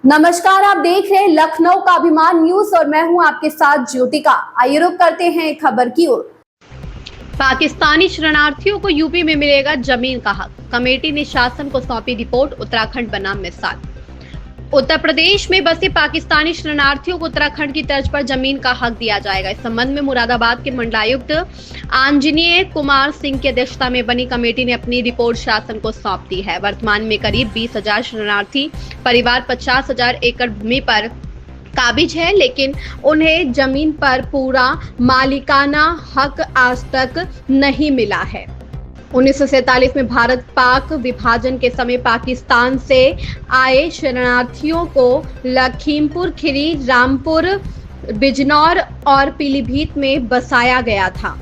नमस्कार, आप देख रहे हैं लखनऊ का अभिमान न्यूज और मैं हूं आपके साथ ज्योतिका। आइए रुक करते हैं खबर की ओर। पाकिस्तानी शरणार्थियों को यूपी में मिलेगा जमीन का हक, कमेटी ने शासन को सौंपी रिपोर्ट, उत्तराखंड बना मिसाल। उत्तर प्रदेश में बसे पाकिस्तानी शरणार्थियों को उत्तराखंड की तर्ज पर जमीन का हक दिया जाएगा। इस संबंध में मुरादाबाद के मंडलायुक्त आंजनेय कुमार सिंह की अध्यक्षता में बनी कमेटी ने अपनी रिपोर्ट शासन को सौंप दी है। वर्तमान में करीब 20,000 शरणार्थी परिवार 50,000 एकड़ भूमि पर काबिज है, लेकिन उन्हें जमीन पर पूरा मालिकाना हक आज तक नहीं मिला है। 1947 में भारत पाक विभाजन के समय पाकिस्तान से आए शरणार्थियों को लखीमपुर खीरी, रामपुर, बिजनौर और पीलीभीत में बसाया गया था।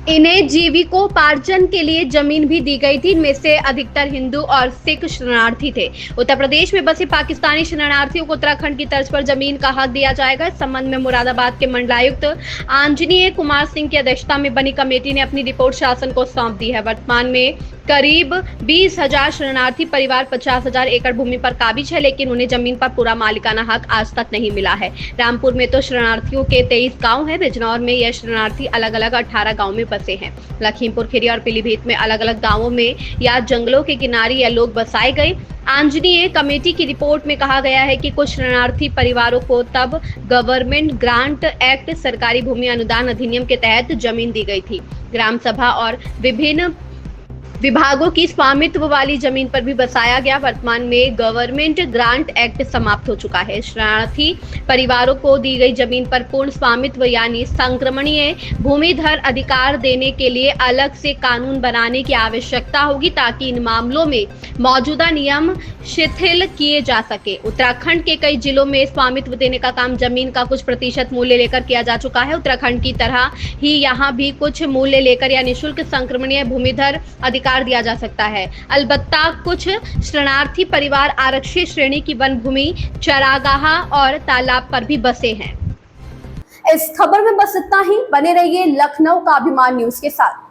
इन्हें जीविकोपार्जन के लिए जमीन भी दी गई थी। इनमें से अधिकतर हिंदू और सिख शरणार्थी थे। उत्तर प्रदेश में बसे पाकिस्तानी शरणार्थियों को उत्तराखंड की तर्ज पर जमीन का हक दिया जाएगा। इस संबंध में मुरादाबाद के मंडलायुक्त आंजनेय कुमार सिंह की अध्यक्षता में बनी कमेटी ने अपनी रिपोर्ट शासन को सौंप दी है। वर्तमान में करीब 20,000 शरणार्थी परिवार 50,000 एकड़ भूमि पर काबिज है, लेकिन उन्हें जमीन पर पूरा मालिकाना हक आज तक नहीं मिला है। रामपुर में तो शरणार्थियों के 23 गांव हैं। बिजनौर में यह शरणार्थी अलग अलग 18 गाँव में बसे हैं। लखीमपुर खीरी और पीलीभीत में अलग अलग गांवों में या जंगलों के किनारे यह लोग बसाए गए। आंजनेय कमेटी की रिपोर्ट में कहा गया है कि कुछ शरणार्थी परिवारों को तब गवर्नमेंट ग्रांट एक्ट, सरकारी भूमि अनुदान अधिनियम के तहत जमीन दी गई थी। ग्राम सभा और विभिन्न विभागों की स्वामित्व वाली जमीन पर भी बसाया गया। वर्तमान में गवर्नमेंट ग्रांट एक्ट समाप्त हो चुका है। शरणार्थी परिवारों को दी गई जमीन पर पूर्ण स्वामित्व यानी संक्रमणीय भूमिधर अधिकार देने के लिए अलग से कानून बनाने की आवश्यकता होगी, ताकि इन मामलों में मौजूदा नियम शिथिल किए जा सके। उत्तराखंड के कई जिलों में स्वामित्व देने का काम जमीन का कुछ प्रतिशत मूल्य लेकर किया जा चुका है। उत्तराखंड की तरह ही यहाँ भी कुछ मूल्य लेकर या निःशुल्क संक्रमणीय भूमिधर अधिकार दिया जा सकता है। अलबत्ता कुछ शरणार्थी परिवार आरक्षित श्रेणी की वन भूमि, चरागाह और तालाब पर भी बसे हैं। इस खबर में बस इतना ही। बने रहिए लखनऊ का अभिमान न्यूज के साथ।